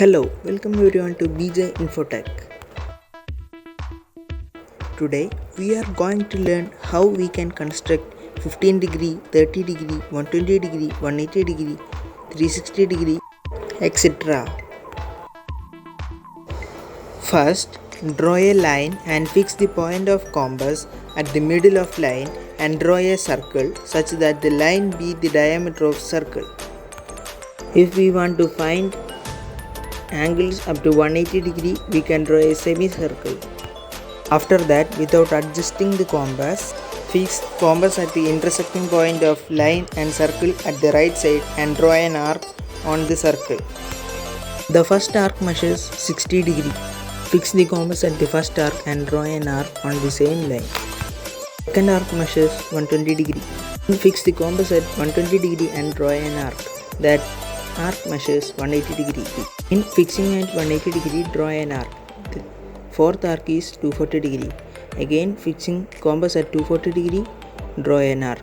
Hello, welcome everyone to BJ Infotech. Today we are going to learn how we can construct 15 degree, 30 degree, 120 degree, 180 degree, 360 degree, etc. First, draw a line and fix the point of compass at the middle of line and draw a circle such that the line be the diameter of circle. If we want to find angles up to 180 degree, we can draw a semicircle. After that, without adjusting the compass, fix compass at the intersecting point of line and circle at the right side and draw an arc on the circle. The first arc measures 60 degree. Fix the compass at the first arc and draw an arc on the same line. Second arc measures 120 degree. Fix the compass at 120 degree and draw an arc. That arc measures 180 degree. In fixing at 180 degree, draw an arc. The fourth arc is 240 degree. Again, fixing compass at 240 degree, draw an arc.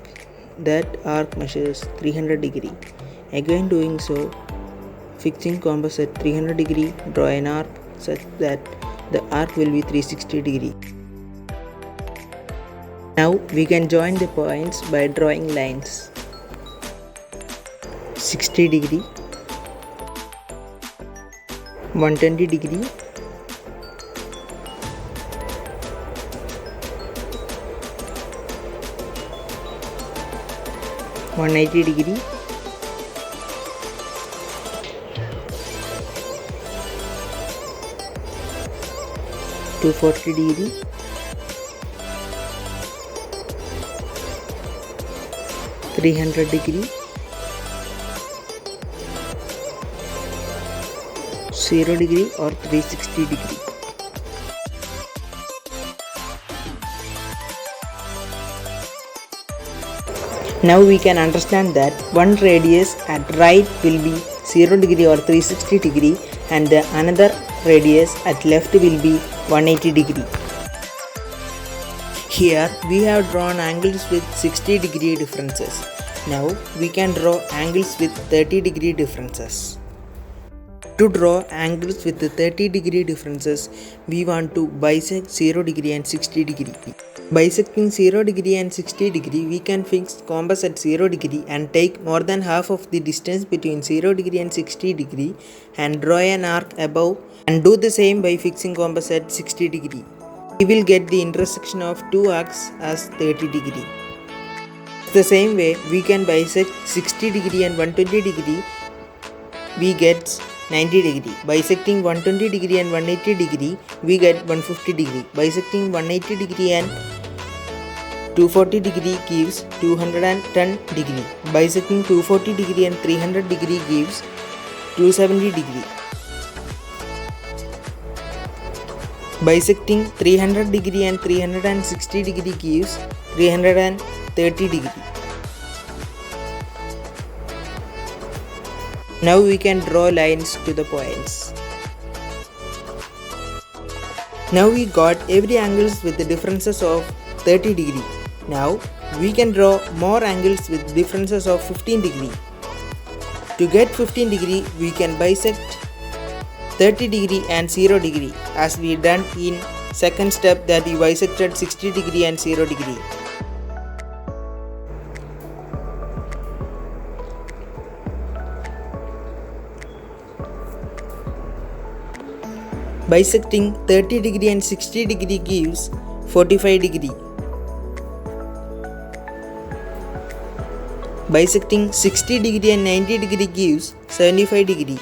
That arc measures 300 degree. Again doing so, fixing compass at 300 degree, draw an arc such that the arc will be 360 degree. Now we can join the points by drawing lines. 60 degree, 120 degree, 180 degree, 240 degree, 300 degree, 0 degree or 360 degree. Now we can understand that one radius at right will be 0 degree or 360 degree and the another radius at left will be 180 degree. Here we have drawn angles with 60 degree differences. Now we can draw angles with 30 degree differences. To draw angles with the 30 degree differences, we want to bisect 0 degree and 60 degree. Bisecting 0 degree and 60 degree, we can fix compass at 0 degree and take more than half of the distance between 0 degree and 60 degree and draw an arc above and do the same by fixing compass at 60 degree. We will get the intersection of two arcs as 30 degree. The same way, we can bisect 60 degree and 120 degree, we get 90 degree. Bisecting 120 degree and 180 degree, we get 150 degree. Bisecting 180 degree and 240 degree gives 210 degree. Bisecting 240 degree and 300 degree gives 270 degree. Bisecting 300 degree and 360 degree gives 330 degree. Now we can draw lines to the points. Now we got every angles with the differences of 30 degree. Now we can draw more angles with differences of 15 degree. To get 15 degree, we can bisect 30 degree and 0 degree as we done in second step that we bisected 60 degree and 0 degree. Bisecting 30 degree and 60 degree gives 45 degree. Bisecting 60 degree and 90 degree gives 75 degree.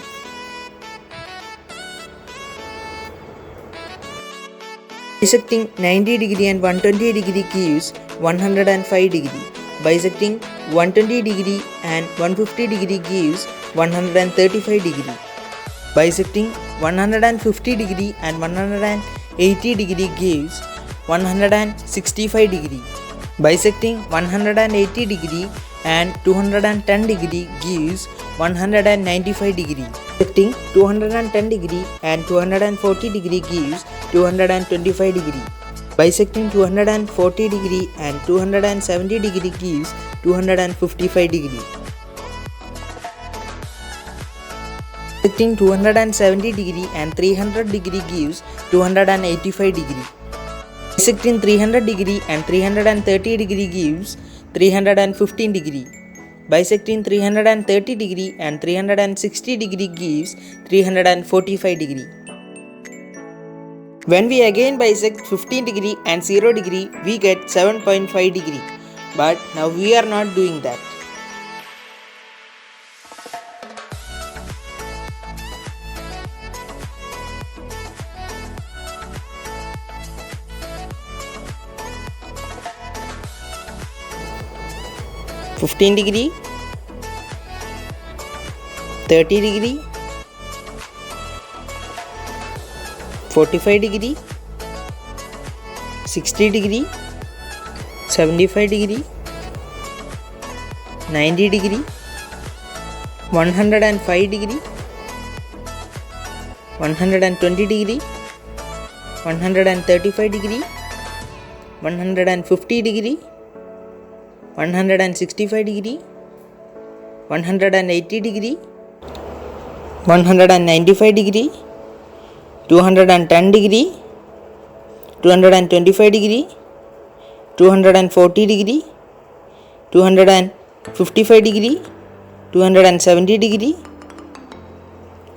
Bisecting 90 degree and 120 degree gives 105 degree. Bisecting 120 degree and 150 degree gives 135 degree. Bisecting 150 degree and 180 degree gives 165 degree. Bisecting 180 degree and 210 degree gives 195 degree. Bisecting 210 degree and 240 degree gives 225 degree. Bisecting 240 degree and 270 degree gives 255 degree. Bisecting 270 degree and 300 degree gives 285 degree. Bisecting 300 degree and 330 degree gives 315 degree. Bisecting 330 degree and 360 degree gives 345 degree. When we again bisect 15 degree and 0 degree, we get 7.5 degree. But now we are not doing that. (15 degree), 30 degree, 45 degree, 60 degree, 75 degree, 90 degree, 105 degree, 120 degree, 135 degree, 150 degree, 165 degree, 180 degree, 195 degree, 210 degree, 225 degree, 240 degree, 255 degree, 270 degree,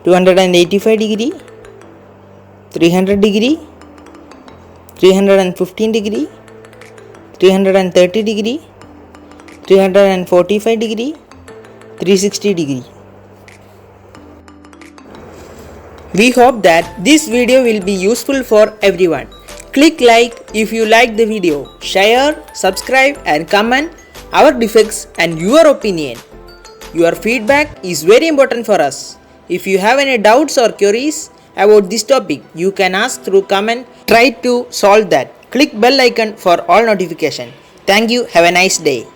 285 degree, 300 degree, 315 degree, 330 degree, 345 degree, 360 degree. We hope that this video will be useful for everyone. Click like if you like the video, share, subscribe and comment our defects and your opinion. Your feedback is very important for us. If you have any doubts or queries about this topic, you can ask through comment. Try to solve that. Click bell icon for all notification. Thank you. Have a nice day.